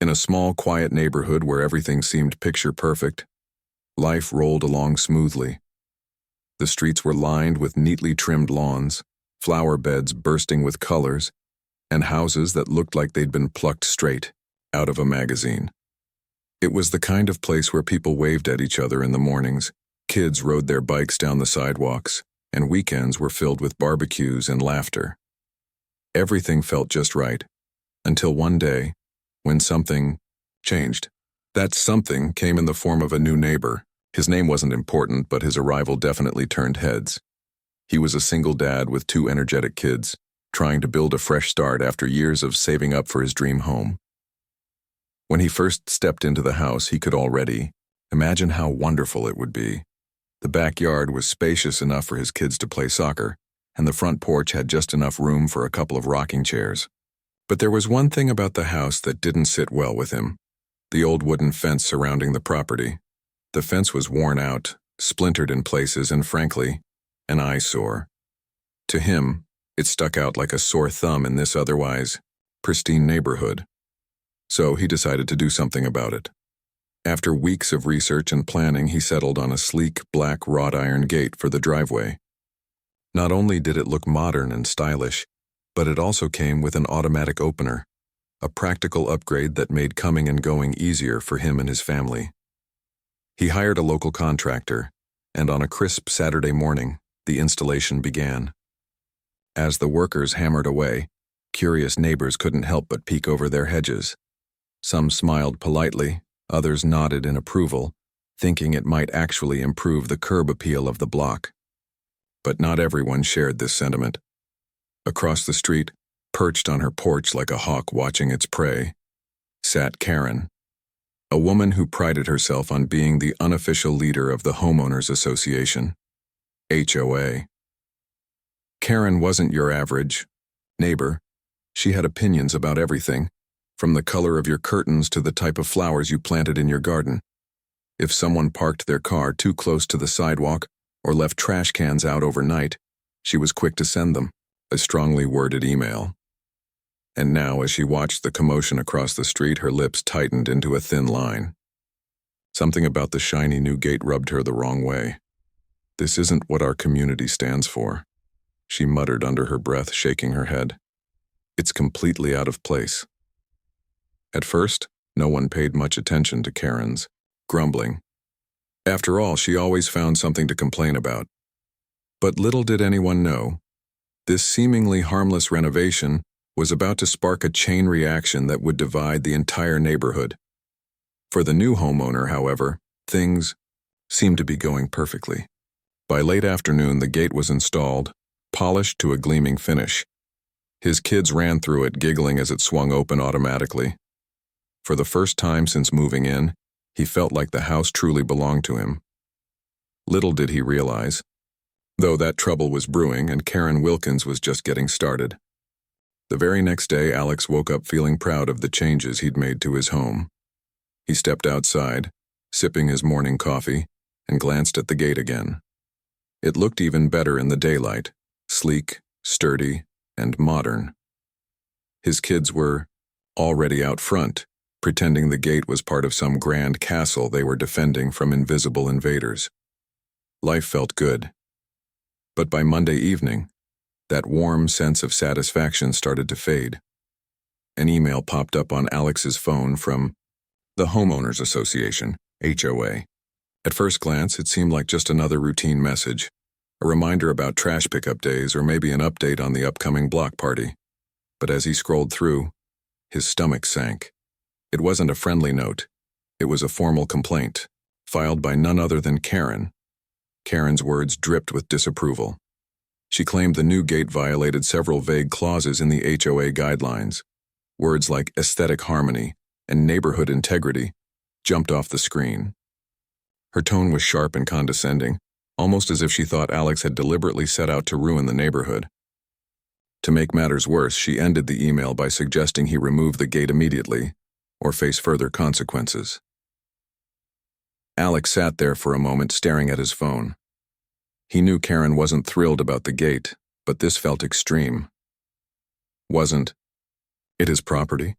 In a small, quiet neighborhood where everything seemed picture perfect, life rolled along smoothly. The streets were lined with neatly trimmed lawns, flower beds bursting with colors, and houses that looked like they'd been plucked straight out of a magazine. It was the kind of place where people waved at each other in the mornings, kids rode their bikes down the sidewalks, and weekends were filled with barbecues and laughter. Everything felt just right, until one day, when something changed. That something came in the form of a new neighbor. His name wasn't important, but his arrival definitely turned heads. He was a single dad with two energetic kids, trying to build a fresh start after years of saving up for his dream home. When he first stepped into the house, he could already imagine how wonderful it would be. The backyard was spacious enough for his kids to play soccer, and the front porch had just enough room for a couple of rocking chairs. But there was one thing about the house that didn't sit well with him: the old wooden fence surrounding the property. The fence was worn out, splintered in places, and frankly, an eyesore. To him, it stuck out like a sore thumb in this otherwise pristine neighborhood. So he decided to do something about it. After weeks of research and planning, he settled on a sleek black wrought iron gate for the driveway. Not only did it look modern and stylish, but it also came with an automatic opener, a practical upgrade that made coming and going easier for him and his family. He hired a local contractor, and on a crisp Saturday morning, the installation began. As the workers hammered away, curious neighbors couldn't help but peek over their hedges. Some smiled politely, others nodded in approval, thinking it might actually improve the curb appeal of the block. But not everyone shared this sentiment. Across the street, perched on her porch like a hawk watching its prey, sat Karen, a woman who prided herself on being the unofficial leader of the Homeowners Association, HOA. Karen wasn't your average neighbor. She had opinions about everything, from the color of your curtains to the type of flowers you planted in your garden. If someone parked their car too close to the sidewalk or left trash cans out overnight, she was quick to send them a strongly worded email. And now, as she watched the commotion across the street, her lips tightened into a thin line. Something about the shiny new gate rubbed her the wrong way. "This isn't what our community stands for," she muttered under her breath, shaking her head. "It's completely out of place." At first, no one paid much attention to Karen's grumbling. After all, she always found something to complain about. But little did anyone know, this seemingly harmless renovation was about to spark a chain reaction that would divide the entire neighborhood. For the new homeowner, however, things seemed to be going perfectly. By late afternoon, the gate was installed, polished to a gleaming finish. His kids ran through it, giggling as it swung open automatically. For the first time since moving in, he felt like the house truly belonged to him. Little did he realize, though, that trouble was brewing and Karen Wilkins was just getting started. The very next day, Alex woke up feeling proud of the changes he'd made to his home. He stepped outside, sipping his morning coffee, and glanced at the gate again. It looked even better in the daylight, sleek, sturdy, and modern. His kids were already out front, pretending the gate was part of some grand castle they were defending from invisible invaders. Life felt good. But by Monday evening, that warm sense of satisfaction started to fade. An email popped up on Alex's phone from the Homeowners Association, HOA. At first glance, it seemed like just another routine message, a reminder about trash pickup days or maybe an update on the upcoming block party. But as he scrolled through, his stomach sank. It wasn't a friendly note. It was a formal complaint, filed by none other than Karen. Karen's words dripped with disapproval. She claimed the new gate violated several vague clauses in the HOA guidelines. Words like aesthetic harmony and neighborhood integrity jumped off the screen. Her tone was sharp and condescending, almost as if she thought Alex had deliberately set out to ruin the neighborhood. To make matters worse, she ended the email by suggesting he remove the gate immediately or face further consequences. Alex sat there for a moment, staring at his phone. He knew Karen wasn't thrilled about the gate, but this felt extreme. Wasn't it his property?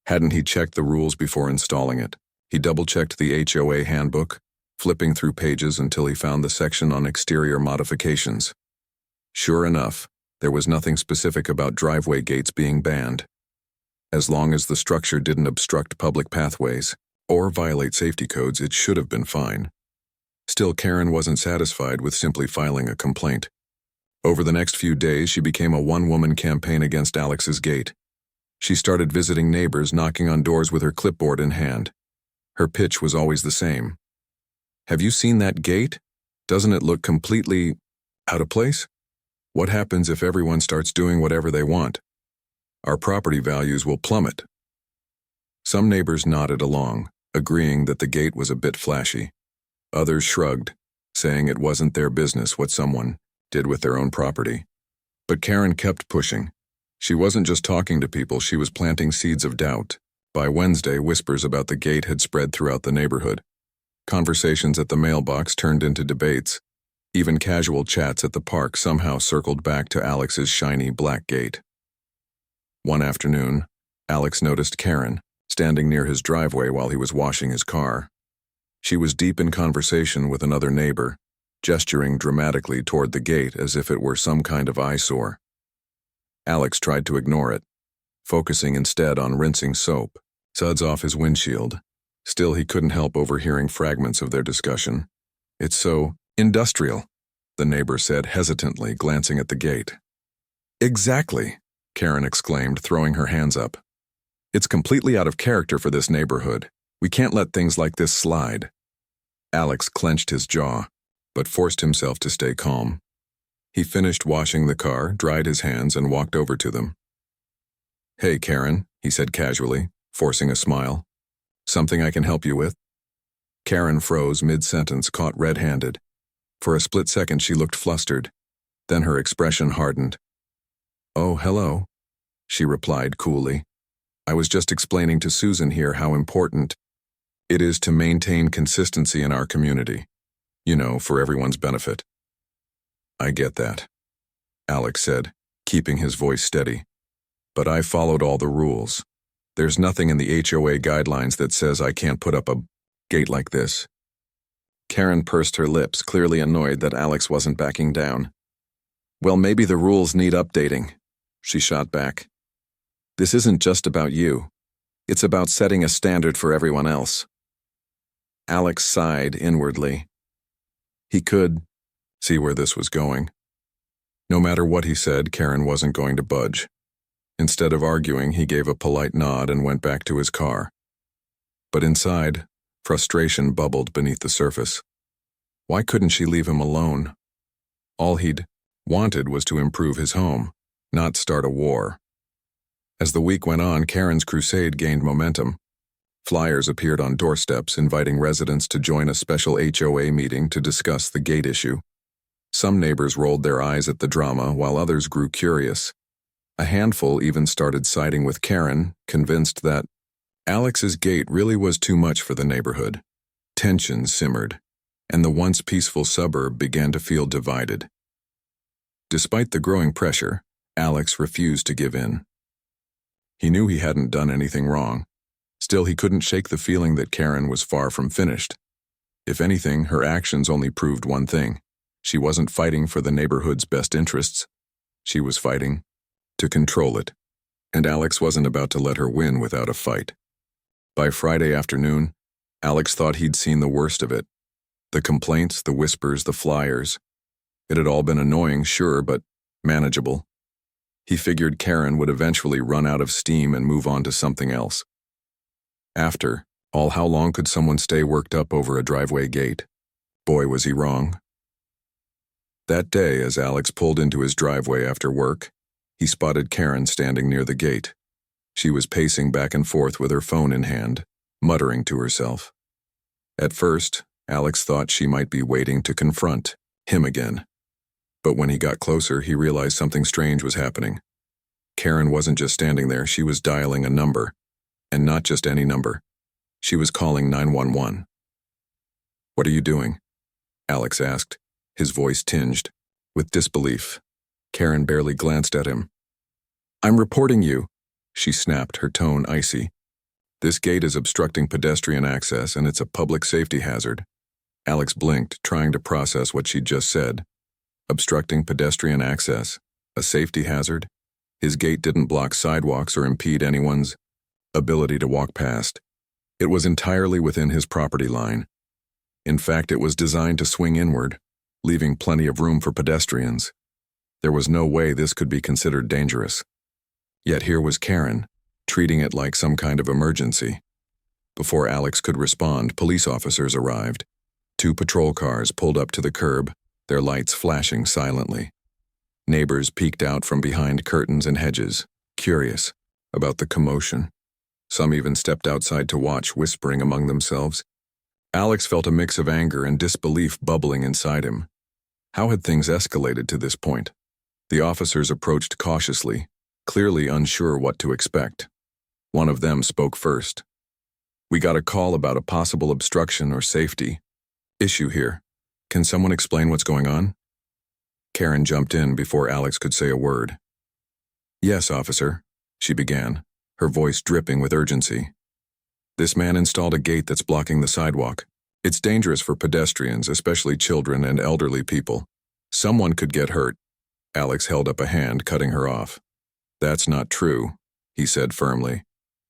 Hadn't he checked the rules before installing it? He double-checked the HOA handbook, flipping through pages until he found the section on exterior modifications. Sure enough, there was nothing specific about driveway gates being banned. As long as the structure didn't obstruct public pathways or violate safety codes, it should have been fine. Still, Karen wasn't satisfied with simply filing a complaint. Over the next few days, she became a one-woman campaign against Alex's gate. She started visiting neighbors, knocking on doors with her clipboard in hand. Her pitch was always the same. Have you seen that gate? Doesn't it look completely out of place? What happens if everyone starts doing whatever they want? Our property values will plummet. Some neighbors nodded along, agreeing that the gate was a bit flashy. Others shrugged, saying it wasn't their business what someone did with their own property. But Karen kept pushing. She wasn't just talking to people, she was planting seeds of doubt. By Wednesday, whispers about the gate had spread throughout the neighborhood. Conversations at the mailbox turned into debates. Even casual chats at the park somehow circled back to Alex's shiny black gate. One afternoon, Alex noticed Karen standing near his driveway while he was washing his car. She was deep in conversation with another neighbor, gesturing dramatically toward the gate as if it were some kind of eyesore. Alex tried to ignore it, focusing instead on rinsing soap, suds off his windshield. Still, he couldn't help overhearing fragments of their discussion. It's so industrial, the neighbor said hesitantly, glancing at the gate. Exactly, Karen exclaimed, throwing her hands up. It's completely out of character for this neighborhood. We can't let things like this slide. Alex clenched his jaw, but forced himself to stay calm. He finished washing the car, dried his hands, and walked over to them. Hey, Karen, he said casually, forcing a smile. Something I can help you with? Karen froze mid-sentence, caught red-handed. For a split second, she looked flustered. Then her expression hardened. Oh, hello, she replied coolly. I was just explaining to Susan here how important it is to maintain consistency in our community. You know, for everyone's benefit. I get that, Alex said, keeping his voice steady. But I followed all the rules. There's nothing in the HOA guidelines that says I can't put up a gate like this. Karen pursed her lips, clearly annoyed that Alex wasn't backing down. Well, maybe the rules need updating, she shot back. This isn't just about you. It's about setting a standard for everyone else. Alex sighed inwardly. He could see where this was going. No matter what he said, Karen wasn't going to budge. Instead of arguing, he gave a polite nod and went back to his car. But inside, frustration bubbled beneath the surface. Why couldn't she leave him alone? All he'd wanted was to improve his home, not start a war. As the week went on, Karen's crusade gained momentum. Flyers appeared on doorsteps inviting residents to join a special HOA meeting to discuss the gate issue. Some neighbors rolled their eyes at the drama, while others grew curious. A handful even started siding with Karen, convinced that Alex's gate really was too much for the neighborhood. Tension simmered, and the once peaceful suburb began to feel divided. Despite the growing pressure, Alex refused to give in. He knew he hadn't done anything wrong. Still, he couldn't shake the feeling that Karen was far from finished. If anything, her actions only proved one thing. She wasn't fighting for the neighborhood's best interests. She was fighting to control it, and Alex wasn't about to let her win without a fight. By Friday afternoon, Alex thought he'd seen the worst of it. The complaints, the whispers, the flyers. It had all been annoying, sure, but manageable. He figured Karen would eventually run out of steam and move on to something else. After all, how long could someone stay worked up over a driveway gate? Boy, was he wrong. That day, as Alex pulled into his driveway after work, he spotted Karen standing near the gate. She was pacing back and forth with her phone in hand, muttering to herself. At first, Alex thought she might be waiting to confront him again. But when he got closer, he realized something strange was happening. Karen wasn't just standing there, she was dialing a number. And not just any number. She was calling 911. What are you doing? Alex asked, his voice tinged with disbelief. Karen barely glanced at him. I'm reporting you, she snapped, her tone icy. This gate is obstructing pedestrian access and it's a public safety hazard. Alex blinked, trying to process what she'd just said. Obstructing pedestrian access? A safety hazard? His gate didn't block sidewalks or impede anyone's ability to walk past. It was entirely within his property line. In fact, it was designed to swing inward, leaving plenty of room for pedestrians. There was no way this could be considered dangerous. Yet here was Karen, treating it like some kind of emergency. Before Alex could respond, police officers arrived. 2 patrol cars pulled up to the curb, their lights flashing silently. Neighbors peeked out from behind curtains and hedges, curious about the commotion. Some even stepped outside to watch, whispering among themselves. Alex felt a mix of anger and disbelief bubbling inside him. How had things escalated to this point? The officers approached cautiously, clearly unsure what to expect. One of them spoke first. "We got a call about a possible obstruction or safety issue here. Can someone explain what's going on?" Karen jumped in before Alex could say a word. "Yes, officer," she began, her voice dripping with urgency. "This man installed a gate that's blocking the sidewalk. It's dangerous for pedestrians, especially children and elderly people. Someone could get hurt." Alex held up a hand, cutting her off. "That's not true," he said firmly.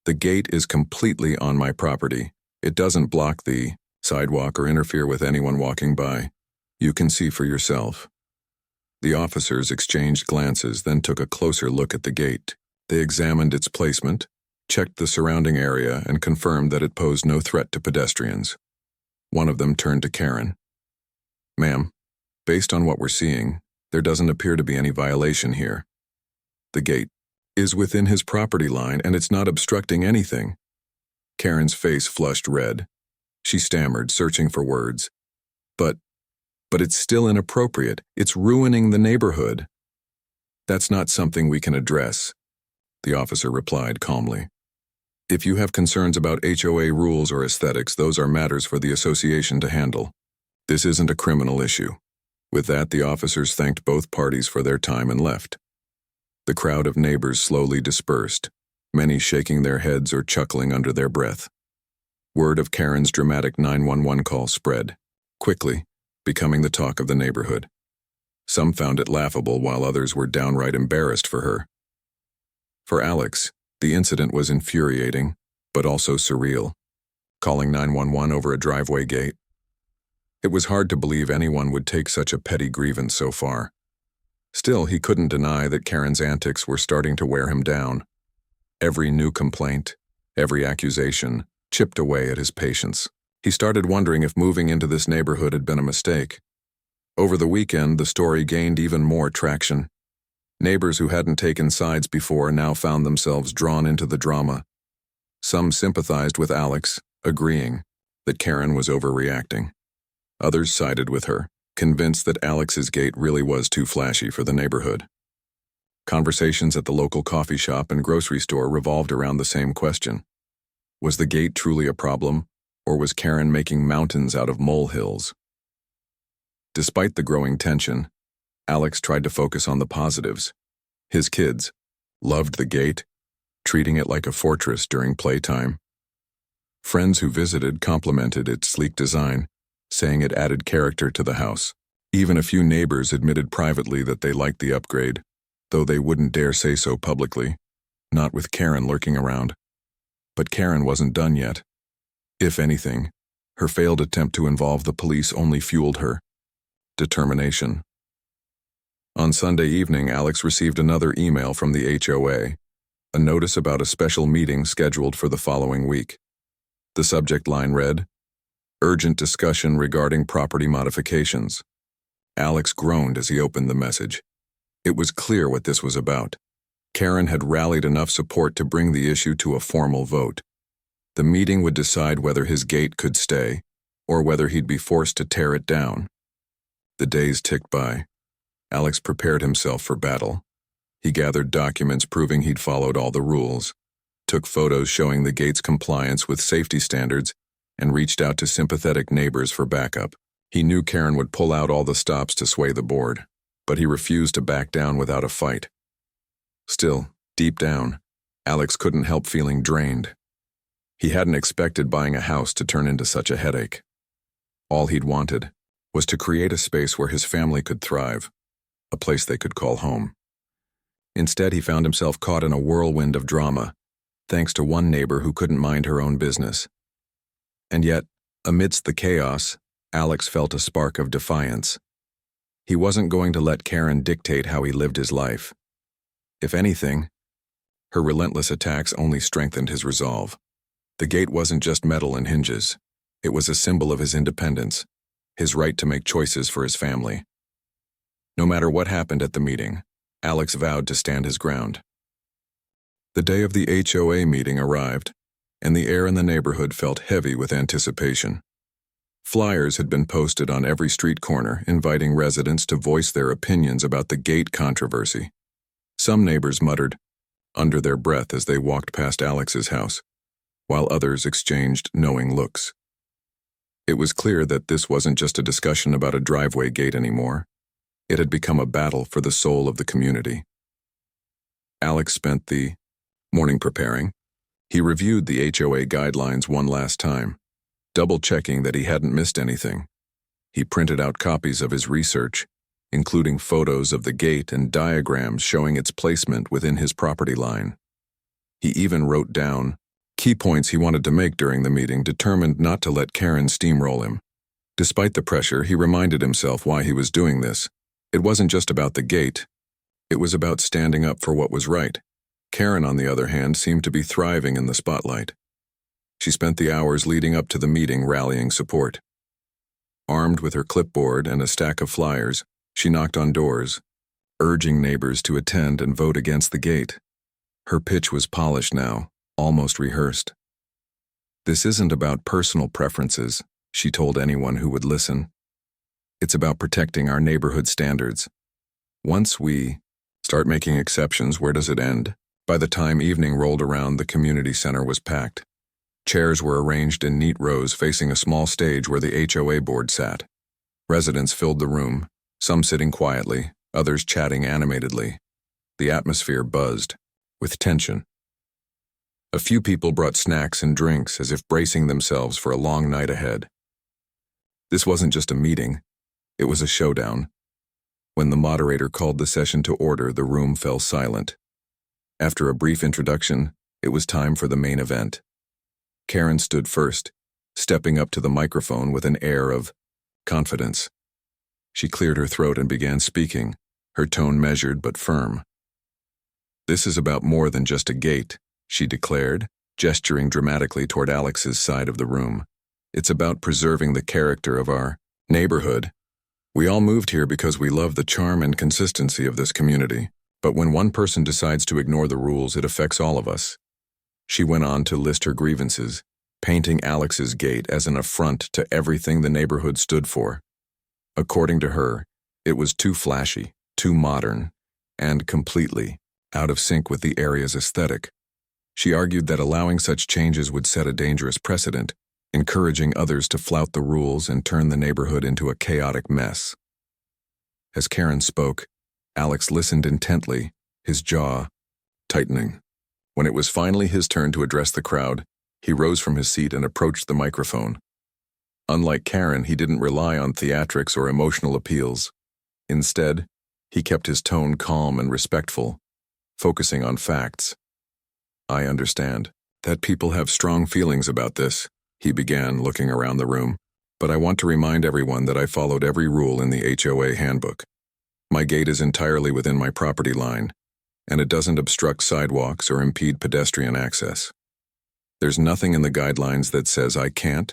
"The gate is completely on my property. It doesn't block the sidewalk or interfere with anyone walking by. You can see for yourself." The officers exchanged glances, then took a closer look at the gate. They examined its placement, checked the surrounding area, and confirmed that it posed no threat to pedestrians. One of them turned to Karen. "Ma'am, based on what we're seeing, there doesn't appear to be any violation here. The gate is within his property line and it's not obstructing anything." Karen's face flushed red. She stammered, searching for words. But it's still inappropriate. It's ruining the neighborhood." "That's not something we can address," the officer replied calmly. "If you have concerns about HOA rules or aesthetics, those are matters for the association to handle. This isn't a criminal issue." With that, the officers thanked both parties for their time and left. The crowd of neighbors slowly dispersed, many shaking their heads or chuckling under their breath. Word of Karen's dramatic 911 call spread, quickly, becoming the talk of the neighborhood. Some found it laughable, while others were downright embarrassed for her. For Alex, the incident was infuriating, but also surreal. Calling 911 over a driveway gate. It was hard to believe anyone would take such a petty grievance so far. Still, he couldn't deny that Karen's antics were starting to wear him down. Every new complaint, every accusation, chipped away at his patience. He started wondering if moving into this neighborhood had been a mistake. Over the weekend, the story gained even more traction. Neighbors who hadn't taken sides before now found themselves drawn into the drama. Some sympathized with Alex, agreeing that Karen was overreacting. Others sided with her, convinced that Alex's gate really was too flashy for the neighborhood. Conversations at the local coffee shop and grocery store revolved around the same question. Was the gate truly a problem, or was Karen making mountains out of molehills? Despite the growing tension, Alex tried to focus on the positives. His kids loved the gate, treating it like a fortress during playtime. Friends who visited complimented its sleek design, saying it added character to the house. Even a few neighbors admitted privately that they liked the upgrade, though they wouldn't dare say so publicly, not with Karen lurking around. But Karen wasn't done yet. If anything, her failed attempt to involve the police only fueled her determination. On Sunday evening, Alex received another email from the HOA, a notice about a special meeting scheduled for the following week. The subject line read, "Urgent discussion regarding property modifications." Alex groaned as he opened the message. It was clear what this was about. Karen had rallied enough support to bring the issue to a formal vote. The meeting would decide whether his gate could stay, or whether he'd be forced to tear it down. The days ticked by. Alex prepared himself for battle. He gathered documents proving he'd followed all the rules, took photos showing the gate's compliance with safety standards, and reached out to sympathetic neighbors for backup. He knew Karen would pull out all the stops to sway the board, but he refused to back down without a fight. Still, deep down, Alex couldn't help feeling drained. He hadn't expected buying a house to turn into such a headache. All he'd wanted was to create a space where his family could thrive, a place they could call home. Instead, he found himself caught in a whirlwind of drama, thanks to one neighbor who couldn't mind her own business. And yet, amidst the chaos, Alex felt a spark of defiance. He wasn't going to let Karen dictate how he lived his life. If anything, her relentless attacks only strengthened his resolve. The gate wasn't just metal and hinges. It was a symbol of his independence, his right to make choices for his family. No matter what happened at the meeting, Alex vowed to stand his ground. The day of the HOA meeting arrived, and the air in the neighborhood felt heavy with anticipation. Flyers had been posted on every street corner, inviting residents to voice their opinions about the gate controversy. Some neighbors muttered under their breath as they walked past Alex's house, while others exchanged knowing looks. It was clear that this wasn't just a discussion about a driveway gate anymore. It had become a battle for the soul of the community. Alex spent the morning preparing. He reviewed the HOA guidelines one last time, double-checking that he hadn't missed anything. He printed out copies of his research, including photos of the gate and diagrams showing its placement within his property line. He even wrote down key points he wanted to make during the meeting, determined not to let Karen steamroll him. Despite the pressure, he reminded himself why he was doing this. It wasn't just about the gate. It was about standing up for what was right. Karen, on the other hand, seemed to be thriving in the spotlight. She spent the hours leading up to the meeting rallying support. Armed with her clipboard and a stack of flyers, she knocked on doors, urging neighbors to attend and vote against the gate. Her pitch was polished now, almost rehearsed. This isn't about personal preferences, she told anyone who would listen. It's about protecting our neighborhood standards. Once we start making exceptions, where does it end? By the time evening rolled around, the community center was packed. Chairs were arranged in neat rows facing a small stage where the HOA board sat. Residents filled the room, some sitting quietly, others chatting animatedly. The atmosphere buzzed with tension. A few people brought snacks and drinks as if bracing themselves for a long night ahead. This wasn't just a meeting, it was a showdown. When the moderator called the session to order, the room fell silent. After a brief introduction, it was time for the main event. Karen stood first, stepping up to the microphone with an air of confidence. She cleared her throat and began speaking, her tone measured but firm. "This is about more than just a gate," she declared, gesturing dramatically toward Alex's side of the room. "It's about preserving the character of our neighborhood. We all moved here because we love the charm and consistency of this community, but when one person decides to ignore the rules, it affects all of us." She went on to list her grievances, painting Alex's gate as an affront to everything the neighborhood stood for. According to her, it was too flashy, too modern, and completely out of sync with the area's aesthetic. She argued that allowing such changes would set a dangerous precedent, encouraging others to flout the rules and turn the neighborhood into a chaotic mess. As Karen spoke, Alex listened intently, his jaw tightening. When it was finally his turn to address the crowd, he rose from his seat and approached the microphone. Unlike Karen, he didn't rely on theatrics or emotional appeals. Instead, he kept his tone calm and respectful, focusing on facts. "I understand that people have strong feelings about this," he began, looking around the room, "but I want to remind everyone that I followed every rule in the HOA handbook. My gate is entirely within my property line, and it doesn't obstruct sidewalks or impede pedestrian access. There's nothing in the guidelines that says I can't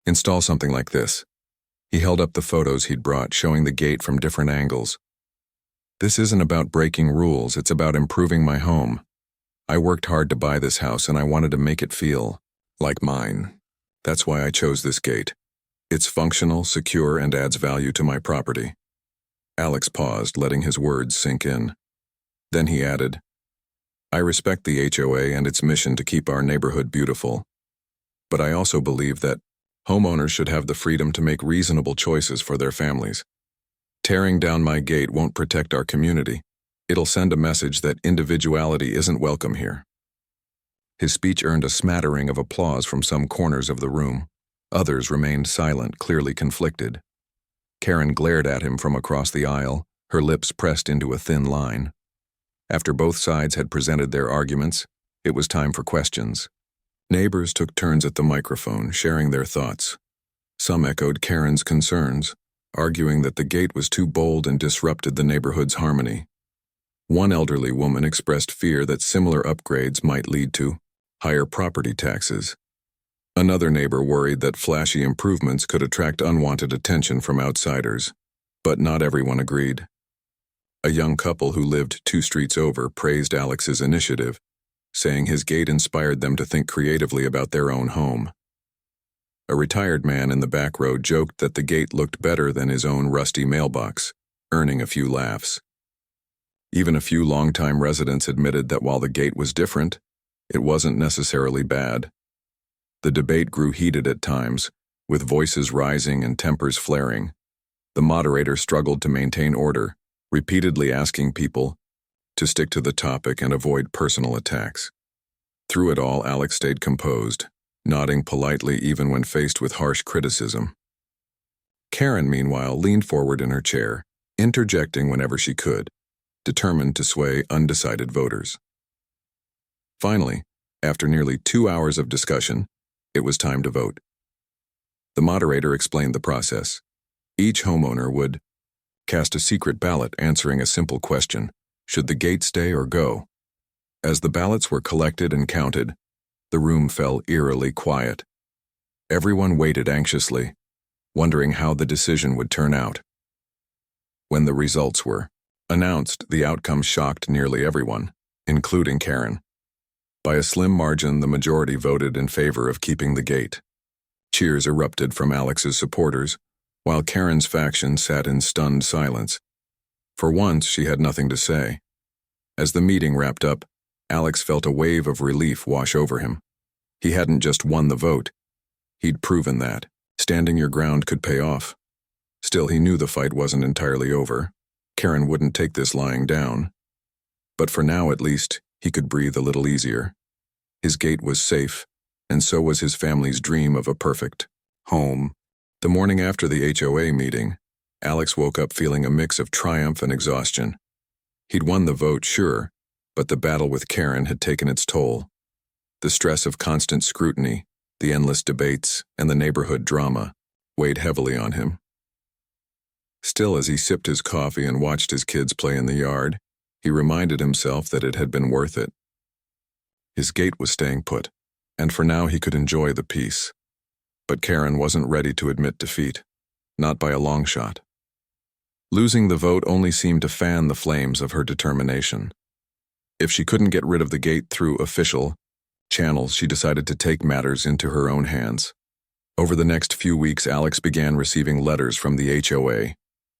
install something like this." He held up the photos he'd brought, showing the gate from different angles. "This isn't about breaking rules, it's about improving my home. I worked hard to buy this house and I wanted to make it feel like mine. That's why I chose this gate. It's functional, secure, and adds value to my property." Alex paused, letting his words sink in. Then he added, "I respect the HOA and its mission to keep our neighborhood beautiful. But I also believe that homeowners should have the freedom to make reasonable choices for their families. Tearing down my gate won't protect our community. It'll send a message that individuality isn't welcome here." His speech earned a smattering of applause from some corners of the room. Others remained silent, clearly conflicted. Karen glared at him from across the aisle, her lips pressed into a thin line. After both sides had presented their arguments, it was time for questions. Neighbors took turns at the microphone, sharing their thoughts. Some echoed Karen's concerns, arguing that the gate was too bold and disrupted the neighborhood's harmony. One elderly woman expressed fear that similar upgrades might lead to higher property taxes. Another neighbor worried that flashy improvements could attract unwanted attention from outsiders, but not everyone agreed. A young couple who lived 2 streets over praised Alex's initiative, saying his gate inspired them to think creatively about their own home. A retired man in the back row joked that the gate looked better than his own rusty mailbox, earning a few laughs. Even a few longtime residents admitted that while the gate was different, it wasn't necessarily bad. The debate grew heated at times, with voices rising and tempers flaring. The moderator struggled to maintain order, repeatedly asking people to stick to the topic and avoid personal attacks. Through it all, Alex stayed composed, nodding politely even when faced with harsh criticism. Karen, meanwhile, leaned forward in her chair, interjecting whenever she could, determined to sway undecided voters. Finally, after nearly 2 hours of discussion, it was time to vote. The moderator explained the process. Each homeowner would cast a secret ballot answering a simple question: should the gate stay or go? As the ballots were collected and counted, the room fell eerily quiet. Everyone waited anxiously, wondering how the decision would turn out. When the results were announced, the outcome shocked nearly everyone, including Karen. By a slim margin, the majority voted in favor of keeping the gate. Cheers erupted from Alex's supporters, while Karen's faction sat in stunned silence. For once, she had nothing to say. As the meeting wrapped up, Alex felt a wave of relief wash over him. He hadn't just won the vote. He'd proven that standing your ground could pay off. Still, he knew the fight wasn't entirely over. Karen wouldn't take this lying down. But for now, at least, he could breathe a little easier. His gate was safe, and so was his family's dream of a perfect home. The morning after the HOA meeting, Alex woke up feeling a mix of triumph and exhaustion. He'd won the vote, sure, but the battle with Karen had taken its toll. The stress of constant scrutiny, the endless debates, and the neighborhood drama weighed heavily on him. Still, as he sipped his coffee and watched his kids play in the yard, he reminded himself that it had been worth it. His gate was staying put, and for now he could enjoy the peace. But Karen wasn't ready to admit defeat, not by a long shot. Losing the vote only seemed to fan the flames of her determination. If she couldn't get rid of the gate through official channels, she decided to take matters into her own hands. Over the next few weeks, Alex began receiving letters from the HOA.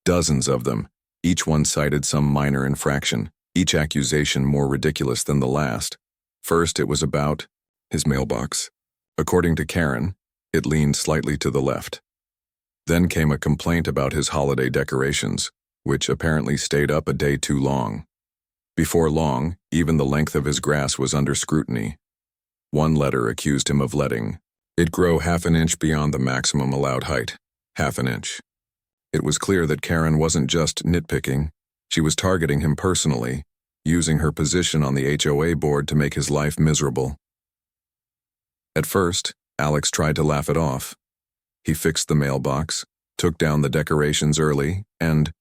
Dozens of them. Each one cited some minor infraction, each accusation more ridiculous than the last. First, it was about his mailbox. According to Karen, it leaned slightly to the left. Then came a complaint about his holiday decorations, which apparently stayed up a day too long. Before long, even the length of his grass was under scrutiny. One letter accused him of letting it grow half an inch beyond the maximum allowed height. Half an inch. It was clear that Karen wasn't just nitpicking, she was targeting him personally, using her position on the HOA board to make his life miserable. At first, Alex tried to laugh it off. He fixed the mailbox, took down the decorations early, and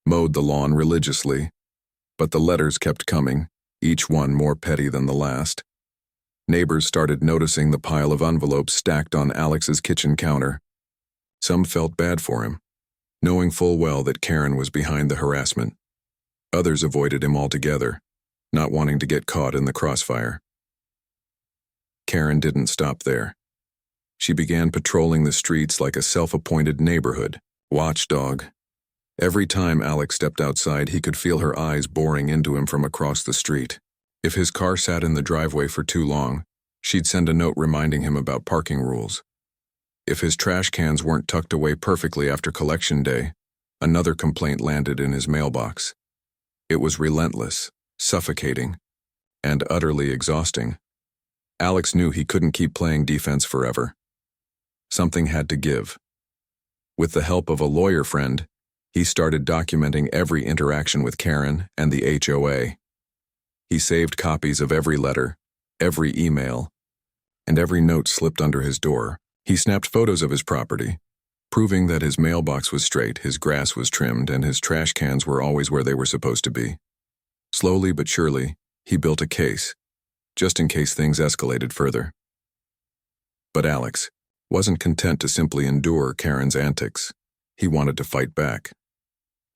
mowed the lawn religiously. But the letters kept coming, each one more petty than the last. Neighbors started noticing the pile of envelopes stacked on Alex's kitchen counter. Some felt bad for him, knowing full well that Karen was behind the harassment. Others avoided him altogether, not wanting to get caught in the crossfire. Karen didn't stop there. She began patrolling the streets like a self-appointed neighborhood watchdog. Every time Alex stepped outside, he could feel her eyes boring into him from across the street. If his car sat in the driveway for too long, she'd send a note reminding him about parking rules. If his trash cans weren't tucked away perfectly after collection day, another complaint landed in his mailbox. It was relentless, suffocating, and utterly exhausting. Alex knew he couldn't keep playing defense forever. Something had to give. With the help of a lawyer friend, he started documenting every interaction with Karen and the HOA. He saved copies of every letter, every email, and every note slipped under his door. He snapped photos of his property, proving that his mailbox was straight, his grass was trimmed, and his trash cans were always where they were supposed to be. Slowly but surely, he built a case, just in case things escalated further. But Alex wasn't content to simply endure Karen's antics. He wanted to fight back.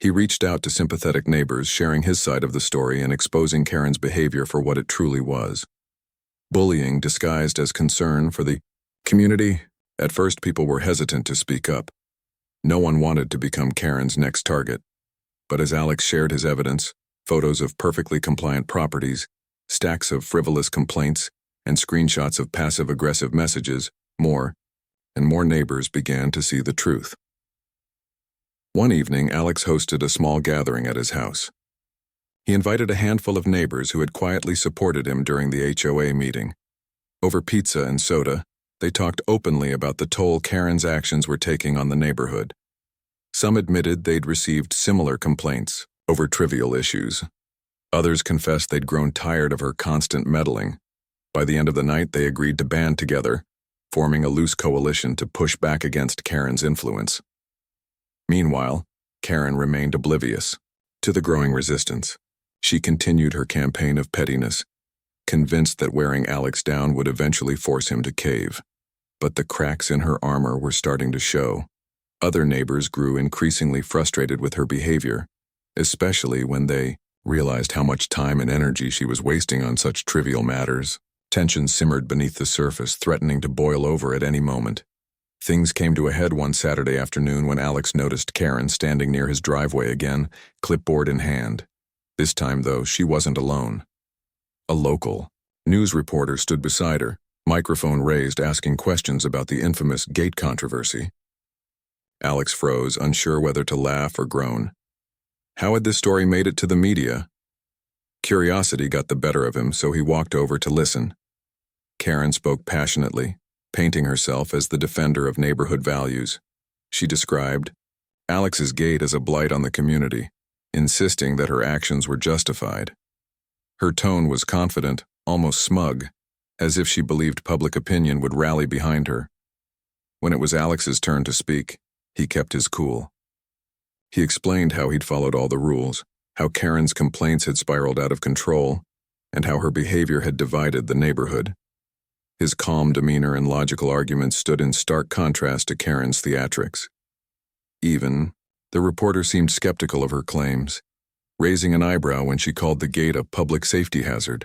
He reached out to sympathetic neighbors, sharing his side of the story and exposing Karen's behavior for what it truly was. Bullying disguised as concern for the community. At first, people were hesitant to speak up. No one wanted to become Karen's next target. But as Alex shared his evidence, photos of perfectly compliant properties, stacks of frivolous complaints, and screenshots of passive-aggressive messages, more and more neighbors began to see the truth. One evening, Alex hosted a small gathering at his house. He invited a handful of neighbors who had quietly supported him during the HOA meeting. Over pizza and soda, they talked openly about the toll Karen's actions were taking on the neighborhood. Some admitted they'd received similar complaints over trivial issues. Others confessed they'd grown tired of her constant meddling. By the end of the night, they agreed to band together, forming a loose coalition to push back against Karen's influence. Meanwhile, Karen remained oblivious to the growing resistance. She continued her campaign of pettiness, convinced that wearing Alex down would eventually force him to cave. But the cracks in her armor were starting to show. Other neighbors grew increasingly frustrated with her behavior, especially when they realized how much time and energy she was wasting on such trivial matters. Tension simmered beneath the surface, threatening to boil over at any moment. Things came to a head one Saturday afternoon when Alex noticed Karen standing near his driveway again, clipboard in hand. This time, though, she wasn't alone. A local news reporter stood beside her, microphone raised, asking questions about the infamous gate controversy. Alex froze, unsure whether to laugh or groan. How had this story made it to the media? Curiosity got the better of him, so he walked over to listen. Karen spoke passionately, painting herself as the defender of neighborhood values. She described Alex's gate as a blight on the community, insisting that her actions were justified. Her tone was confident, almost smug, as if she believed public opinion would rally behind her. When it was Alex's turn to speak, he kept his cool. He explained how he'd followed all the rules, how Karen's complaints had spiraled out of control, and how her behavior had divided the neighborhood. His calm demeanor and logical arguments stood in stark contrast to Karen's theatrics. Even, the reporter seemed skeptical of her claims, raising an eyebrow when she called the gate a public safety hazard.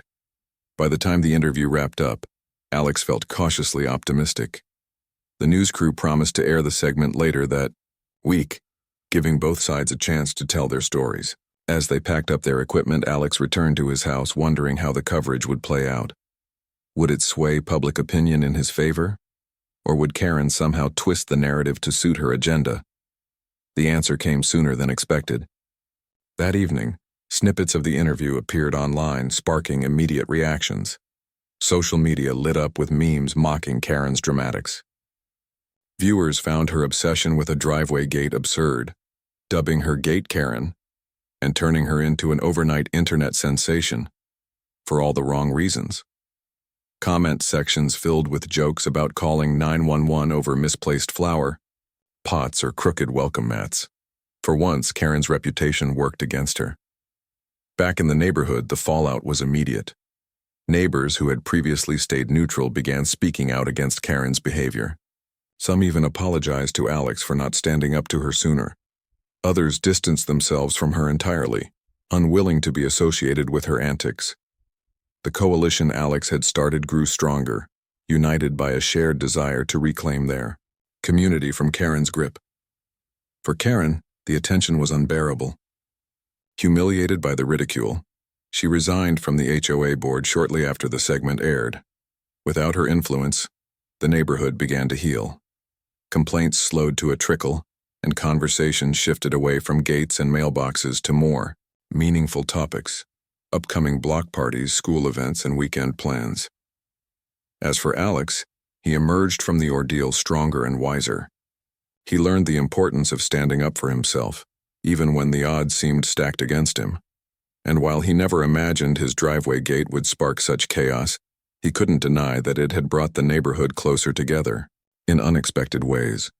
By the time the interview wrapped up, Alex felt cautiously optimistic. The news crew promised to air the segment later that week, giving both sides a chance to tell their stories. As they packed up their equipment, Alex returned to his house, wondering how the coverage would play out. Would it sway public opinion in his favor? Or would Karen somehow twist the narrative to suit her agenda? The answer came sooner than expected. That evening, snippets of the interview appeared online, sparking immediate reactions. Social media lit up with memes mocking Karen's dramatics. Viewers found her obsession with a driveway gate absurd, dubbing her Gate Karen, and turning her into an overnight internet sensation, for all the wrong reasons. Comment sections filled with jokes about calling 911 over misplaced flower pots or crooked welcome mats. For once, Karen's reputation worked against her. Back in the neighborhood, the fallout was immediate. Neighbors who had previously stayed neutral began speaking out against Karen's behavior. Some even apologized to Alex for not standing up to her sooner. Others distanced themselves from her entirely, unwilling to be associated with her antics. The coalition Alex had started grew stronger, united by a shared desire to reclaim their community from Karen's grip. For Karen, the attention was unbearable. Humiliated by the ridicule, she resigned from the HOA board shortly after the segment aired. Without her influence, the neighborhood began to heal. Complaints slowed to a trickle, and conversations shifted away from gates and mailboxes to more meaningful topics: upcoming block parties, school events, and weekend plans. As for Alex, he emerged from the ordeal stronger and wiser. He learned the importance of standing up for himself, even when the odds seemed stacked against him. And while he never imagined his driveway gate would spark such chaos, he couldn't deny that it had brought the neighborhood closer together, in unexpected ways.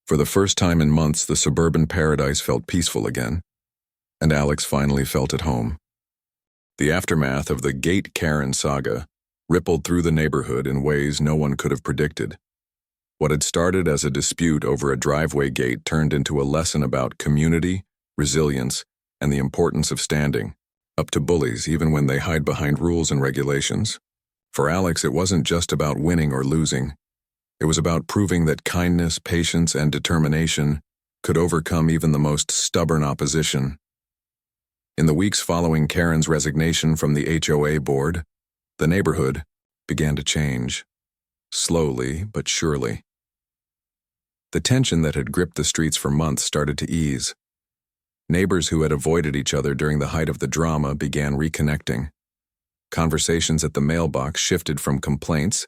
For the first time in months, the suburban paradise felt peaceful again, and Alex finally felt at home. The aftermath of the Gate Karen saga rippled through the neighborhood in ways no one could have predicted. What had started as a dispute over a driveway gate turned into a lesson about community, resilience, and the importance of standing up to bullies even when they hide behind rules and regulations. For Alex, it wasn't just about winning or losing. It was about proving that kindness, patience, and determination could overcome even the most stubborn opposition. In the weeks following Karen's resignation from the HOA board, the neighborhood began to change, slowly but surely. The tension that had gripped the streets for months started to ease. Neighbors who had avoided each other during the height of the drama began reconnecting. Conversations at the mailbox shifted from complaints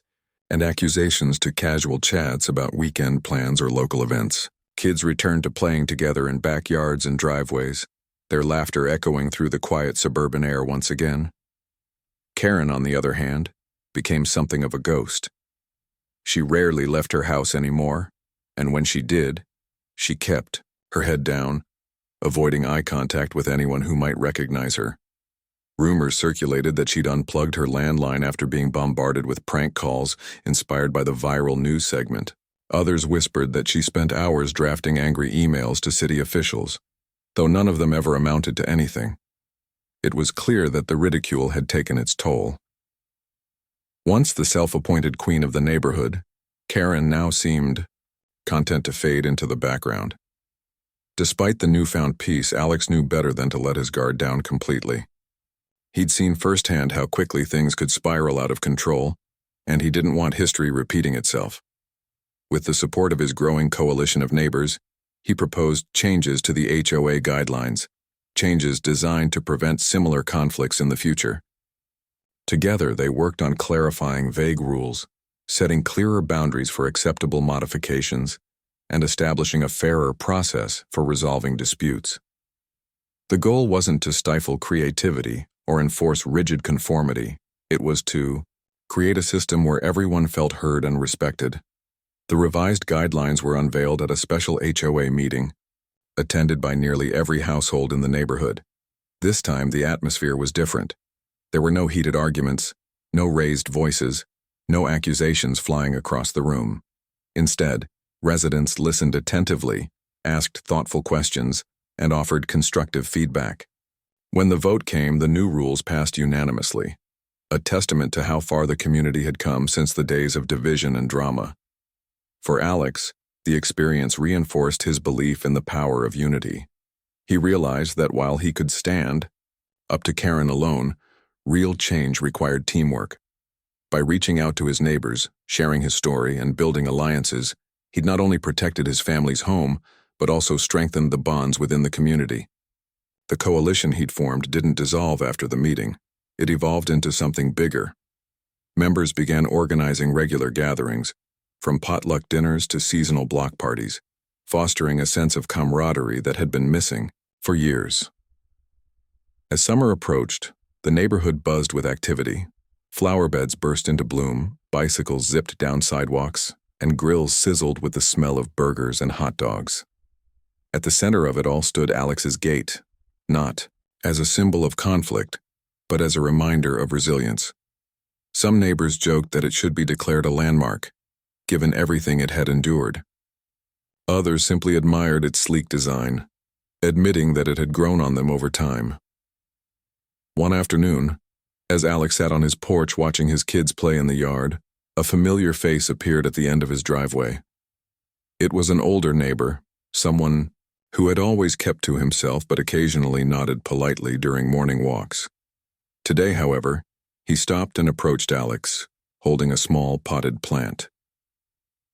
and accusations to casual chats about weekend plans or local events. Kids returned to playing together in backyards and driveways, their laughter echoing through the quiet suburban air once again. Karen, on the other hand, became something of a ghost. She rarely left her house anymore, and when she did, she kept her head down, avoiding eye contact with anyone who might recognize her. Rumors circulated that she'd unplugged her landline after being bombarded with prank calls inspired by the viral news segment. Others whispered that she spent hours drafting angry emails to city officials, though none of them ever amounted to anything. It was clear that the ridicule had taken its toll. Once the self-appointed queen of the neighborhood, Karen now seemed content to fade into the background. Despite the newfound peace, Alex knew better than to let his guard down completely. He'd seen firsthand how quickly things could spiral out of control, and he didn't want history repeating itself. With the support of his growing coalition of neighbors, he proposed changes to the HOA guidelines, changes designed to prevent similar conflicts in the future. Together, they worked on clarifying vague rules, setting clearer boundaries for acceptable modifications, and establishing a fairer process for resolving disputes. The goal wasn't to stifle creativity or enforce rigid conformity. It was to create a system where everyone felt heard and respected. The revised guidelines were unveiled at a special HOA meeting, attended by nearly every household in the neighborhood. This time, the atmosphere was different. There were no heated arguments, no raised voices, no accusations flying across the room. Instead, residents listened attentively, asked thoughtful questions, and offered constructive feedback. When the vote came, the new rules passed unanimously, a testament to how far the community had come since the days of division and drama. For Alex, the experience reinforced his belief in the power of unity. He realized that while he could stand up to Karen alone, real change required teamwork. By reaching out to his neighbors, sharing his story, and building alliances, he'd not only protected his family's home, but also strengthened the bonds within the community. The coalition he'd formed didn't dissolve after the meeting. It evolved into something bigger. Members began organizing regular gatherings, from potluck dinners to seasonal block parties, fostering a sense of camaraderie that had been missing for years. As summer approached, the neighborhood buzzed with activity. Flower beds burst into bloom, bicycles zipped down sidewalks, and grills sizzled with the smell of burgers and hot dogs. At the center of it all stood Alex's gate, not as a symbol of conflict, but as a reminder of resilience. Some neighbors joked that it should be declared a landmark, given everything it had endured. Others simply admired its sleek design, admitting that it had grown on them over time. One afternoon, as Alex sat on his porch watching his kids play in the yard, a familiar face appeared at the end of his driveway. It was an older neighbor, someone who had always kept to himself but occasionally nodded politely during morning walks. Today, however, he stopped and approached Alex, holding a small potted plant.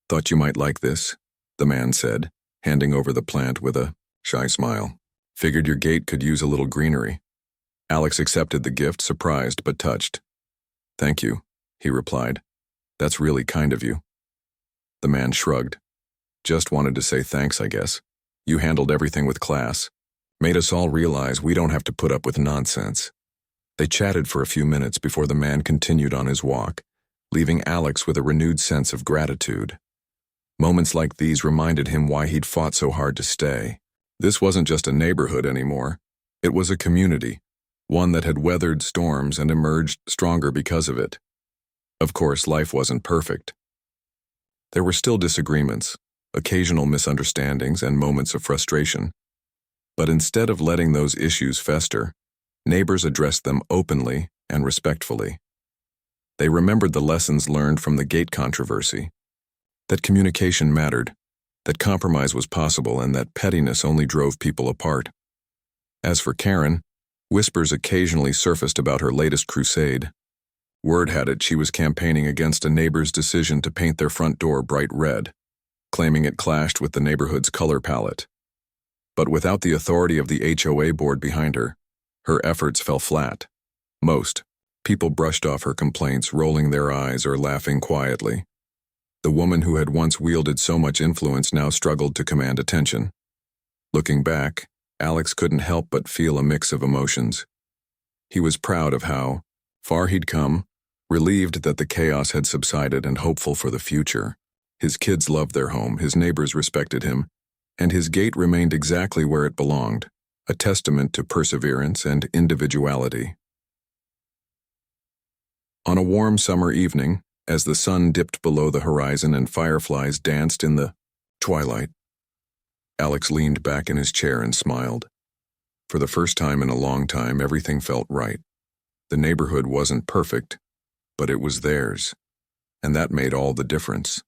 "Thought you might like this," the man said, handing over the plant with a shy smile. "Figured your gate could use a little greenery." Alex accepted the gift, surprised but touched. "Thank you," he replied. That's really kind of you. The man shrugged. Just wanted to say thanks, I guess. You handled everything with class. Made us all realize we don't have to put up with nonsense. They chatted for a few minutes before the man continued on his walk, leaving Alex with a renewed sense of gratitude. Moments like these reminded him why he'd fought so hard to stay. This wasn't just a neighborhood anymore. It was a community, one that had weathered storms and emerged stronger because of it. Of course, life wasn't perfect. There were still disagreements, occasional misunderstandings, and moments of frustration. But instead of letting those issues fester, neighbors addressed them openly and respectfully. They remembered the lessons learned from the gate controversy, that communication mattered, that compromise was possible, and that pettiness only drove people apart. As for Karen, whispers occasionally surfaced about her latest crusade. Word had it she was campaigning against a neighbor's decision to paint their front door bright red, claiming it clashed with the neighborhood's color palette. But without the authority of the HOA board behind her efforts fell flat. Most people brushed off her complaints, rolling their eyes or laughing quietly. The woman who had once wielded so much influence now struggled to command attention. Looking back, Alex couldn't help but feel a mix of emotions. He was proud of how far he'd come, relieved that the chaos had subsided, and hopeful for the future. His kids loved their home, his neighbors respected him, and his gate remained exactly where it belonged, a testament to perseverance and individuality. On a warm summer evening, as the sun dipped below the horizon and fireflies danced in the twilight, Alex leaned back in his chair and smiled. For the first time in a long time, everything felt right. The neighborhood wasn't perfect, but it was theirs, and that made all the difference.